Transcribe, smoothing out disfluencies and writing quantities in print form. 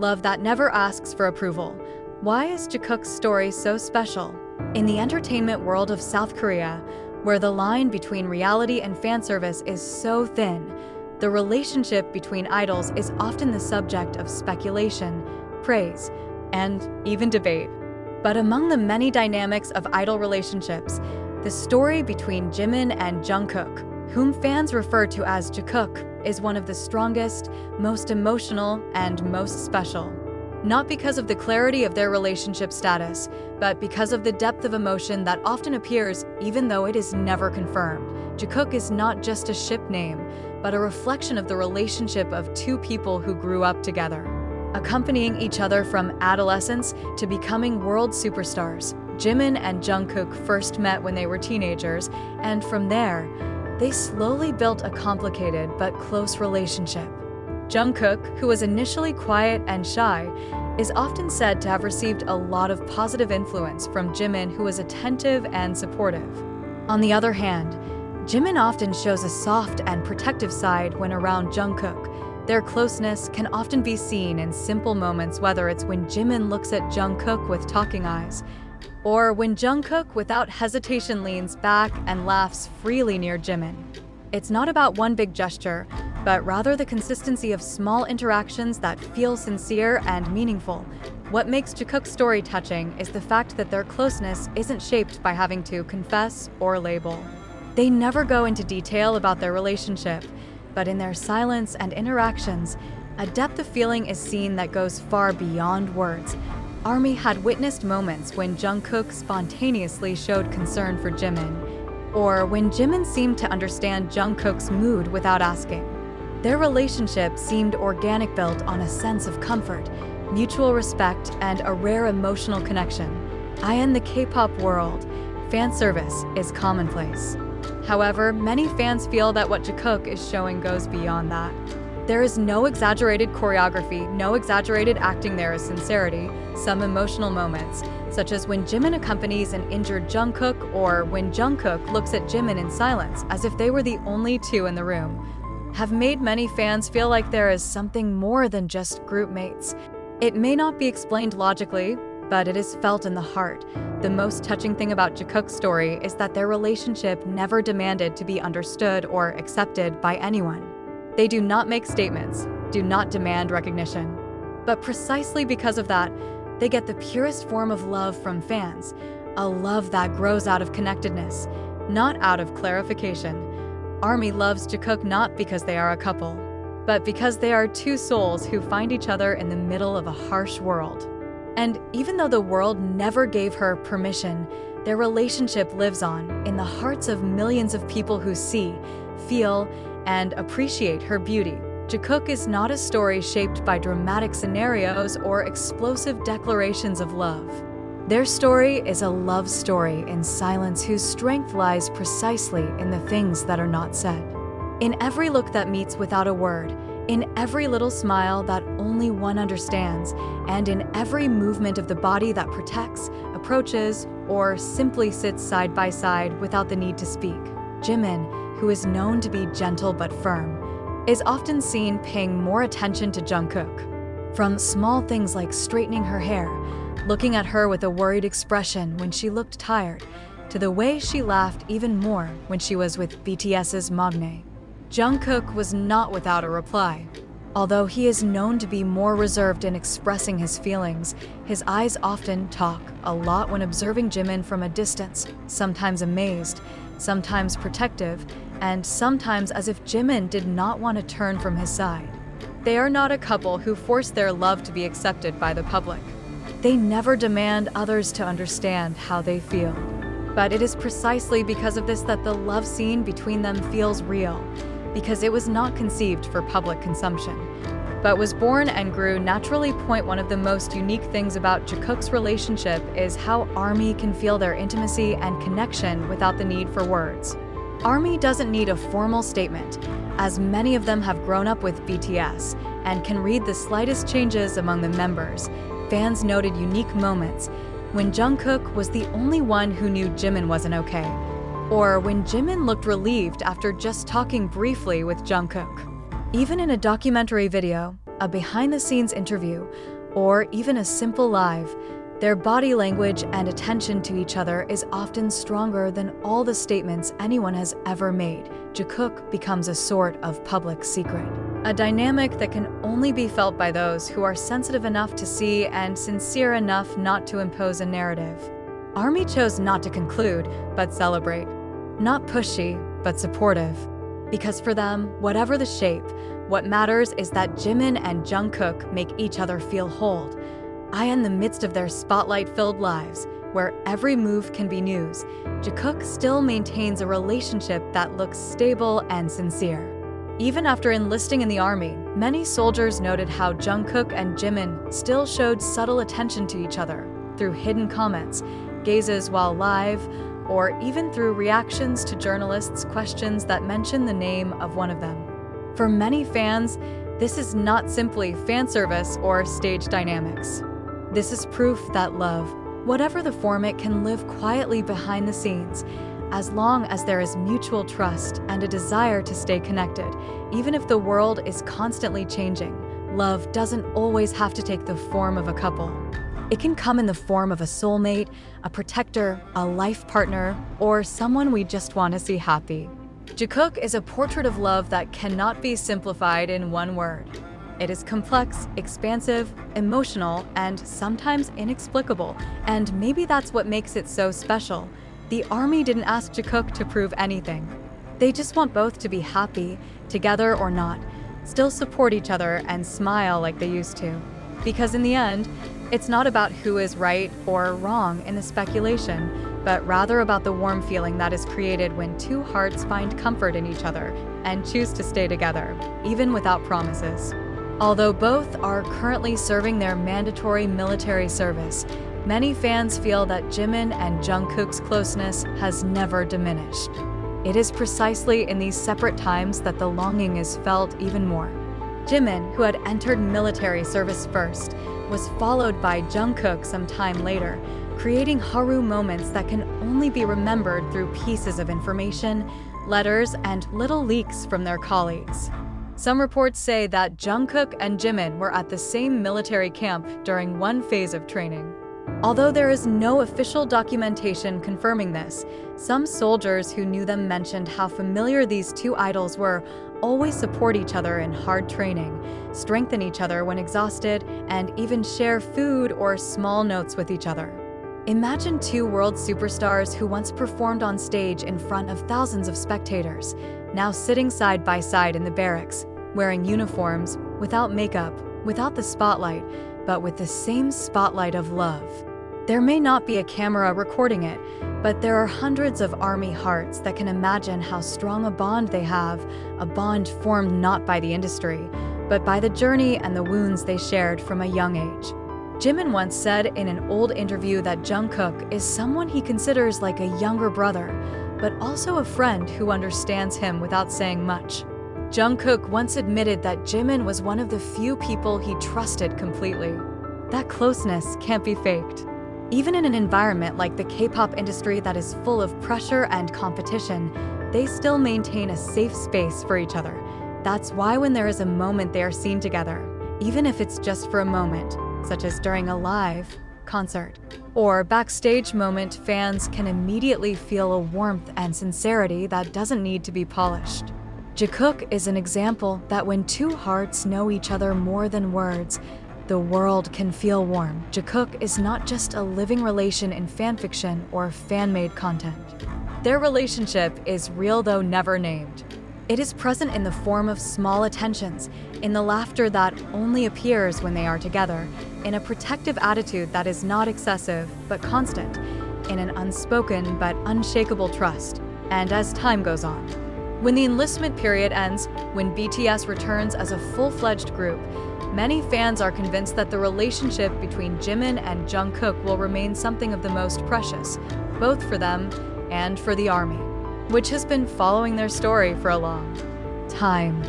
love that never asks for approval. Why is Jikook's story so special? In the entertainment world of South Korea, where the line between reality and fan service is so thin, the relationship between idols is often the subject of speculation, praise, and even debate. But among the many dynamics of idol relationships, the story between Jimin and Jungkook, whom fans refer to as Jikook, is one of the strongest, most emotional, and most special. Not because of the clarity of their relationship status, but because of the depth of emotion that often appears even though it is never confirmed. Jikook is not just a ship name, but a reflection of the relationship of two people who grew up together, accompanying each other from adolescence to becoming world superstars. Jimin and Jungkook first met when they were teenagers, and from there, they slowly built a complicated but close relationship. Jungkook, who was initially quiet and shy, is often said to have received a lot of positive influence from Jimin, who was attentive and supportive. On the other hand, Jimin often shows a soft and protective side when around Jungkook. Their closeness can often be seen in simple moments, whether it's when Jimin looks at Jungkook with talking eyes, or when Jungkook without hesitation leans back and laughs freely near Jimin. It's not about one big gesture, but rather the consistency of small interactions that feel sincere and meaningful. What makes Jikook's story touching is the fact that their closeness isn't shaped by having to confess or label. They never go into detail about their relationship, but in their silence and interactions, a depth of feeling is seen that goes far beyond words. ARMY had witnessed moments when Jungkook spontaneously showed concern for Jimin, or when Jimin seemed to understand Jungkook's mood without asking. Their relationship seemed organic, built on a sense of comfort, mutual respect, and a rare emotional connection. In the K-pop world, fan service is commonplace. However, many fans feel that what Jikook is showing goes beyond that. There is no exaggerated choreography, no exaggerated acting. There is sincerity, some emotional moments, such as when Jimin accompanies an injured Jungkook, or when Jungkook looks at Jimin in silence as if they were the only two in the room, have made many fans feel like there is something more than just group mates. It may not be explained logically, but it is felt in the heart. The most touching thing about Jikook's story is that their relationship never demanded to be understood or accepted by anyone. They do not make statements, do not demand recognition. But precisely because of that, they get the purest form of love from fans, a love that grows out of connectedness, not out of clarification. ARMY loves Jikook not because they are a couple, but because they are two souls who find each other in the middle of a harsh world. And even though the world never gave her permission, their relationship lives on in the hearts of millions of people who see, feel, and appreciate her beauty. Jikook is not a story shaped by dramatic scenarios or explosive declarations of love. Their story is a love story in silence, whose strength lies precisely in the things that are not said. In every look that meets without a word, in every little smile that only one understands, and in every movement of the body that protects, approaches, or simply sits side by side without the need to speak. Jimin, who is known to be gentle but firm, is often seen paying more attention to Jungkook. From small things like straightening her hair, looking at her with a worried expression when she looked tired, to the way she laughed even more when she was with BTS's Magne. Jungkook was not without a reply. Although he is known to be more reserved in expressing his feelings, his eyes often talk a lot when observing Jimin from a distance, sometimes amazed, sometimes protective, and sometimes as if Jimin did not want to turn from his side. They are not a couple who force their love to be accepted by the public. They never demand others to understand how they feel. But it is precisely because of this that the love scene between them feels real, because it was not conceived for public consumption, but was born and grew naturally. One of the most unique things about Jikook's relationship is how ARMY can feel their intimacy and connection without the need for words. ARMY doesn't need a formal statement, as many of them have grown up with BTS and can read the slightest changes among the members. Fans noted unique moments when Jungkook was the only one who knew Jimin wasn't okay, or when Jimin looked relieved after just talking briefly with Jungkook. Even in a documentary video, a behind-the-scenes interview, or even a simple live, their body language and attention to each other is often stronger than all the statements anyone has ever made. Jikook becomes a sort of public secret, a dynamic that can only be felt by those who are sensitive enough to see and sincere enough not to impose a narrative. ARMY chose not to conclude, but celebrate. Not pushy, but supportive. Because for them, whatever the shape, what matters is that Jimin and Jungkook make each other feel whole. In the midst of their spotlight-filled lives, where every move can be news, Jikook still maintains a relationship that looks stable and sincere. Even after enlisting in the army, many soldiers noted how Jungkook and Jimin still showed subtle attention to each other through hidden comments, gazes while live, or even through reactions to journalists' questions that mention the name of one of them. For many fans, this is not simply fan service or stage dynamics. This is proof that love, whatever the form, it can live quietly behind the scenes, as long as there is mutual trust and a desire to stay connected. Even if the world is constantly changing, love doesn't always have to take the form of a couple. It can come in the form of a soulmate, a protector, a life partner, or someone we just want to see happy. Jikook is a portrait of love that cannot be simplified in one word. It is complex, expansive, emotional, and sometimes inexplicable, and maybe that's what makes it so special. The army didn't ask Jikook to prove anything. They just want both to be happy, together or not, still support each other and smile like they used to. Because in the end, it's not about who is right or wrong in the speculation, but rather about the warm feeling that is created when two hearts find comfort in each other and choose to stay together, even without promises. Although both are currently serving their mandatory military service, many fans feel that Jimin and Jungkook's closeness has never diminished. It is precisely in these separate times that the longing is felt even more. Jimin, who had entered military service first, was followed by Jungkook some time later, creating haru moments that can only be remembered through pieces of information, letters, and little leaks from their colleagues. Some reports say that Jungkook and Jimin were at the same military camp during one phase of training. Although there is no official documentation confirming this, some soldiers who knew them mentioned how familiar these two idols were, always support each other in hard training, strengthen each other when exhausted, and even share food or small notes with each other. Imagine two world superstars who once performed on stage in front of thousands of spectators, now sitting side by side in the barracks, wearing uniforms, without makeup, without the spotlight, but with the same spotlight of love. There may not be a camera recording it, but there are hundreds of army hearts that can imagine how strong a bond they have, a bond formed not by the industry, but by the journey and the wounds they shared from a young age. Jimin once said in an old interview that Jungkook is someone he considers like a younger brother, but also a friend who understands him without saying much. Jungkook once admitted that Jimin was one of the few people he trusted completely. That closeness can't be faked. Even in an environment like the K-pop industry that is full of pressure and competition, they still maintain a safe space for each other. That's why when there is a moment they are seen together, even if it's just for a moment, such as during a live concert or backstage moment, fans can immediately feel a warmth and sincerity that doesn't need to be polished. Jikook is an example that when two hearts know each other more than words, the world can feel warm. Jikook is not just a living relation in fanfiction or fan-made content. Their relationship is real, though never named. It is present in the form of small attentions, in the laughter that only appears when they are together, in a protective attitude that is not excessive but constant, in an unspoken but unshakable trust. And as time goes on, when the enlistment period ends, when BTS returns as a full-fledged group, many fans are convinced that the relationship between Jimin and Jungkook will remain something of the most precious, both for them and for the army, which has been following their story for a long time.